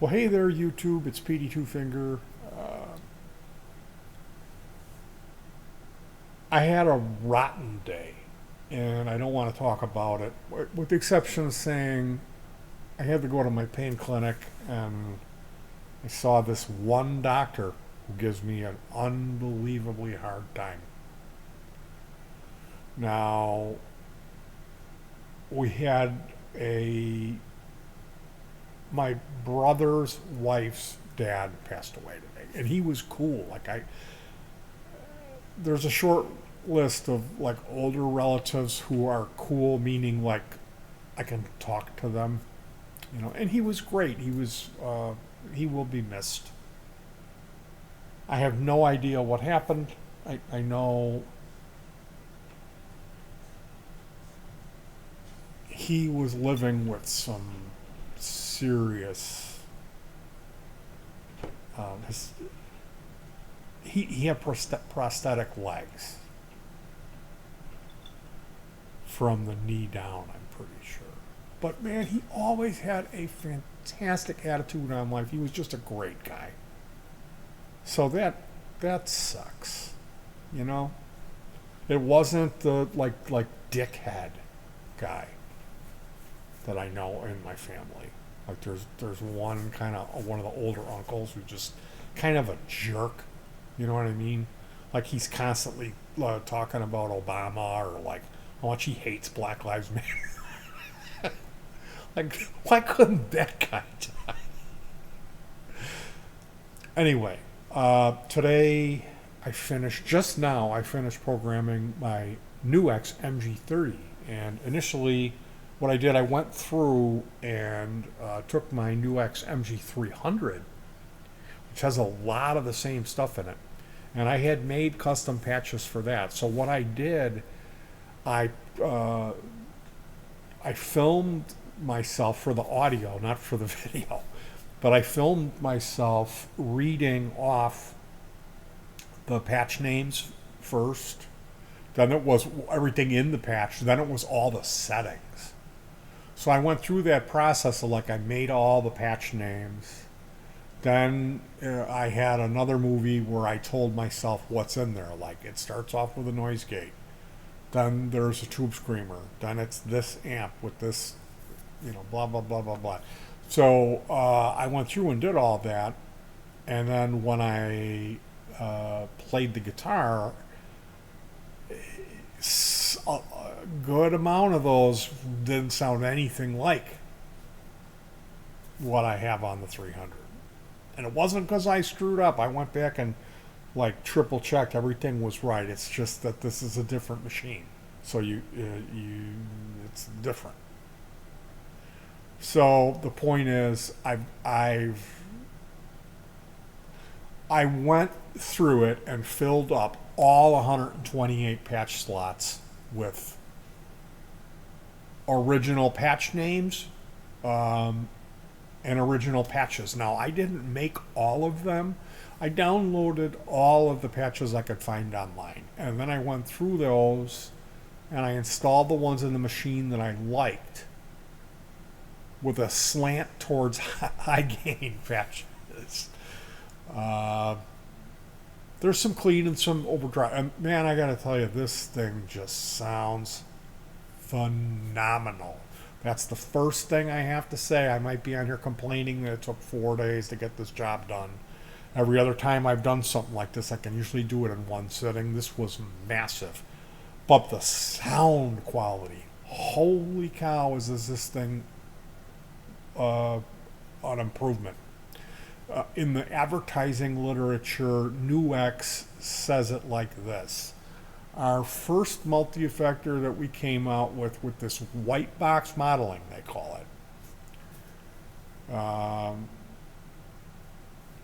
Well, hey there, YouTube. It's PD Two Finger. I had a rotten day, and I don't want to talk about it, with the exception of saying I had to go to my pain clinic, and I saw this one doctor who gives me an unbelievably hard time. Now, we had a my brother's wife's dad passed away today, and he was cool. There's a short list of like older relatives who are cool, meaning like I can talk to them, And he was great. He will be missed. I have no idea what happened. I know he was living with some serious. His, he had prosthetic legs from the knee down, I'm pretty sure. But man, he always had a fantastic attitude on life. He was just a great guy. So that sucks, you know. It wasn't the like dickhead guy that I know in my family. Like there's one of the older uncles who's just kind of a jerk. You know what I mean? Like he's constantly talking about Obama or like how much he hates Black Lives Matter. Like why couldn't that guy die? Anyway, today I finished programming my Nux Mg-30, and initially what I did, I went through and took my Nux Mg-300, which has a lot of the same stuff in it, and I had made custom patches for that. So what I did, I filmed myself for the audio, not for the video, but I filmed myself reading off the patch names first. Then it was everything in the patch. Then it was all the settings. So I went through that process of I made all the patch names. Then I had another movie where I told myself what's in there. Like it starts off with a noise gate. Then there's a tube screamer. Then it's this amp with this, blah, blah, blah, blah, blah. So I went through and did all that. And then when I played the guitar, a good amount of those didn't sound anything like what I have on the 300. And it wasn't because I screwed up. I went back and triple checked everything was right. It's just that this is a different machine, so it's different. So the point is, I went through it and filled up all 128 patch slots with original patch names and original patches. Now, I didn't make all of them. I downloaded all of the patches I could find online. And then I went through those and I installed the ones in the machine that I liked with a slant towards high gain patches. There's some clean and some overdrive. And man, I gotta tell you, this thing just sounds phenomenal. That's the first thing I have to say. I might be on here complaining that it took 4 days to get this job done. Every other time I've done something like this, I can usually do it in one sitting. This was massive. But the sound quality, holy cow, is this thing an improvement. In the advertising literature, Nux says it like this. Our first multi-effector that we came out with this white box modeling, they call it,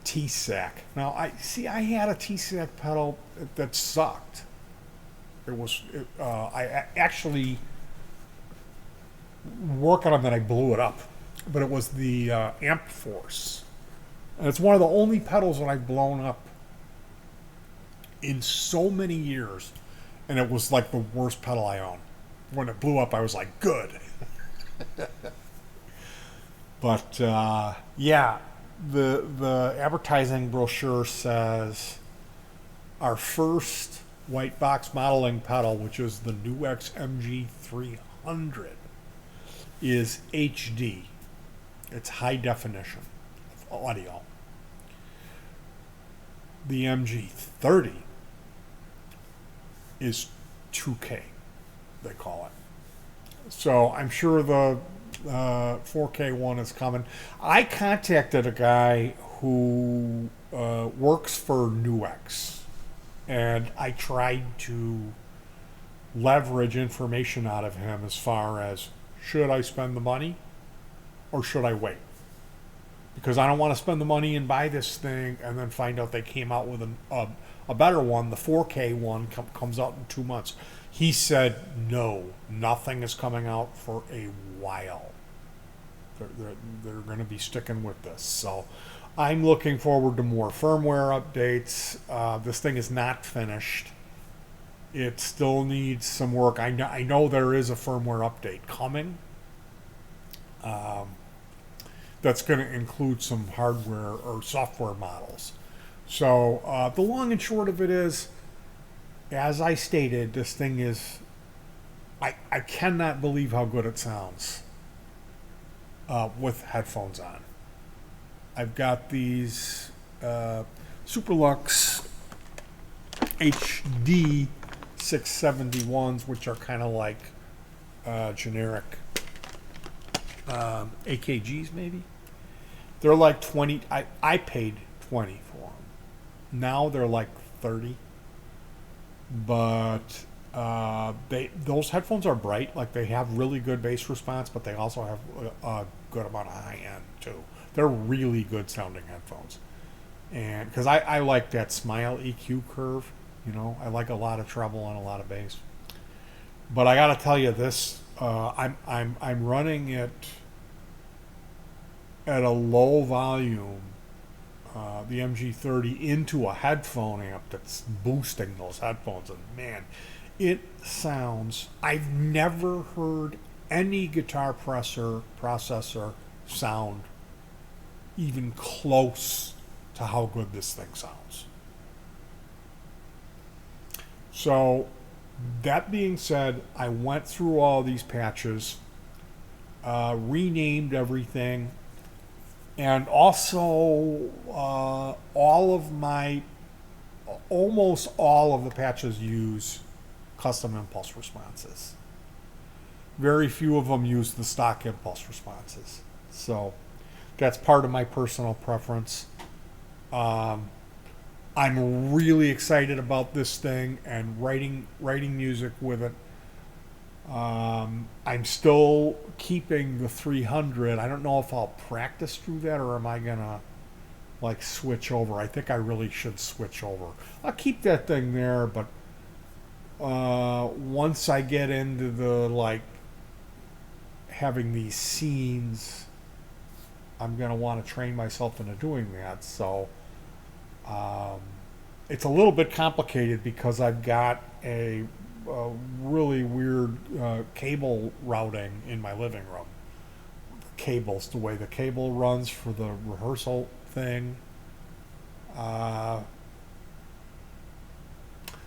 T-Sac. Now, I had a T-Sac pedal that sucked. I actually working on that, I blew it up. But it was the Amp Force. And it's one of the only pedals that I've blown up in so many years. And it was like the worst pedal I own. When it blew up, I was like, good. But, yeah, the advertising brochure says our first white box modeling pedal, which is the Nux Mg-30, is HD. It's high definition audio. The Mg-30 is 2K, they call it. So I'm sure the 4K one is coming. I contacted a guy who works for Nux, and I tried to leverage information out of him as far as, should I spend the money or should I wait? Because I don't want to spend the money and buy this thing and then find out they came out with a better one. The 4K one comes out in 2 months. He said, no, nothing is coming out for a while. They're going to be sticking with this. So I'm looking forward to more firmware updates. This thing is not finished. It still needs some work. I know there is a firmware update coming. That's going to include some hardware or software models. So the long and short of it is, as I stated, this thing is, I cannot believe how good it sounds with headphones on. I've got these Superlux HD 671s, which are kind of like generic AKGs maybe. They're like 20. I paid 20 for them. Now they're like 30. But those headphones are bright. Like, they have really good bass response, but they also have a good amount of high end too. They're really good sounding headphones. And because I like that Smile EQ curve, I like a lot of treble and a lot of bass. But I got to tell you this, I'm running it at a low volume, the Mg-30, into a headphone amp that's boosting those headphones, and man, it sounds. I've never heard any guitar processor sound even close to how good this thing sounds. So, that being said, I went through all these patches, renamed everything, and also almost all of the patches use custom impulse responses. Very few of them use the stock impulse responses. So that's part of my personal preference. I'm really excited about this thing and writing music with it. I'm still keeping the 300. I don't know if I'll practice through that, or am I gonna switch over. I think I really should switch over. I'll keep that thing there, but once I get into the having these scenes, I'm gonna want to train myself into doing that. So it's a little bit complicated because I've got a really weird cable routing in my living room. Cables, the way the cable runs for the rehearsal thing.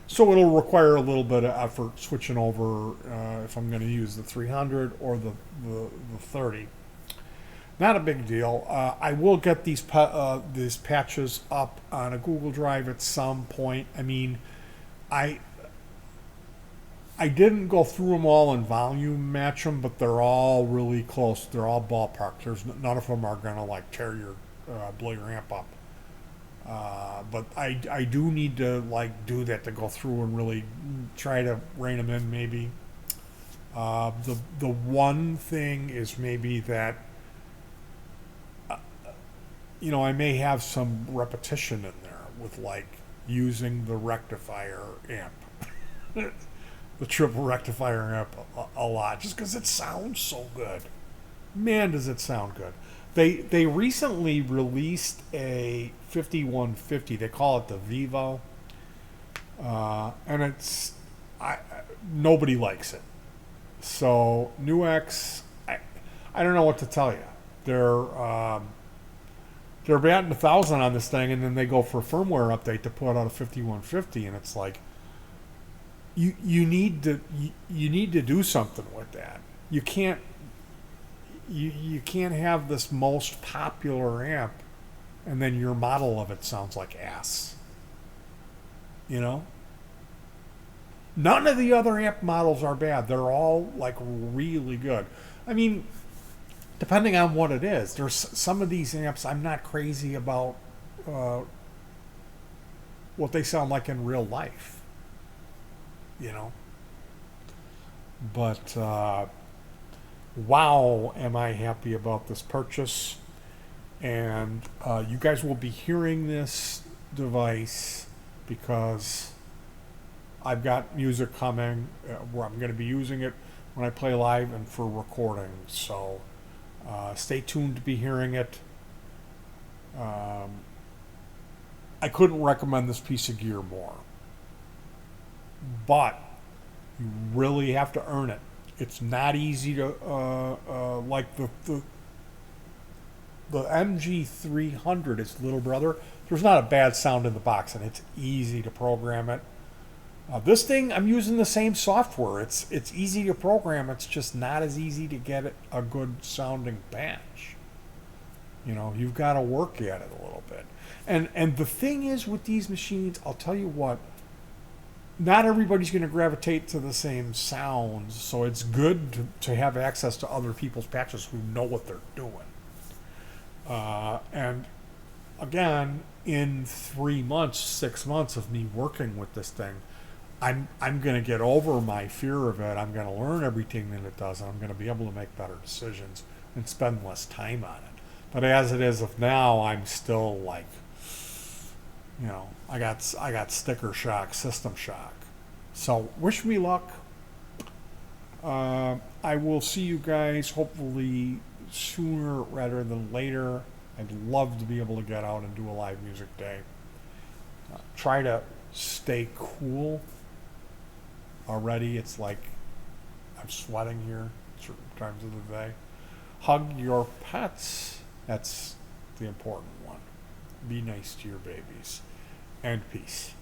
So it'll require a little bit of effort switching over if I'm going to use the 300 or the 30. Not a big deal. I will get these patches up on a Google Drive at some point. I mean, I didn't go through them all and volume match them, but they're all really close. They're all ballpark. None of them are gonna blow your amp up. But I do need to do that to go through and really try to rein them in. Maybe the one thing is maybe that I may have some repetition in there with using the rectifier amp. The triple rectifier amp a lot, just because it sounds so good. Man, does it sound good. They recently released a 5150. They call it the Vivo, and nobody likes it. So Nux, I don't know what to tell you. they're batting 1,000 on this thing, and then they go for a firmware update to put out a 5150, and it's like you need to you need to do something with that. You can't have this most popular amp, and then your model of it sounds like ass. You know, none of the other amp models are bad. They're all like really good. I mean, depending on what it is. There's some of these amps I'm not crazy about what they sound like in real life, you know. But wow, am I happy about this purchase. And you guys will be hearing this device because I've got music coming where I'm going to be using it when I play live and for recording. So stay tuned to be hearing it. I couldn't recommend this piece of gear more. But you really have to earn it. It's not easy to, like the Mg-300, its little brother. There's not a bad sound in the box, and it's easy to program it. This thing, I'm using the same software. It's easy to program. It's just not as easy to get it a good sounding patch. You know, you've got to work at it a little bit. And the thing is with these machines, I'll tell you what, not everybody's going to gravitate to the same sounds, so it's good to have access to other people's patches who know what they're doing. And again, in 3 months, 6 months of me working with this thing, I'm going to get over my fear of it. I'm going to learn everything that it does, and I'm going to be able to make better decisions and spend less time on it. But as it is of now, I'm still like, you know, I got sticker shock, system shock. So wish me luck. I will see you guys hopefully sooner rather than later. I'd love to be able to get out and do a live music day. Try to stay cool. Already it's like I'm sweating here certain times of the day. Hug your pets. That's the important one. Be nice to your babies. And peace.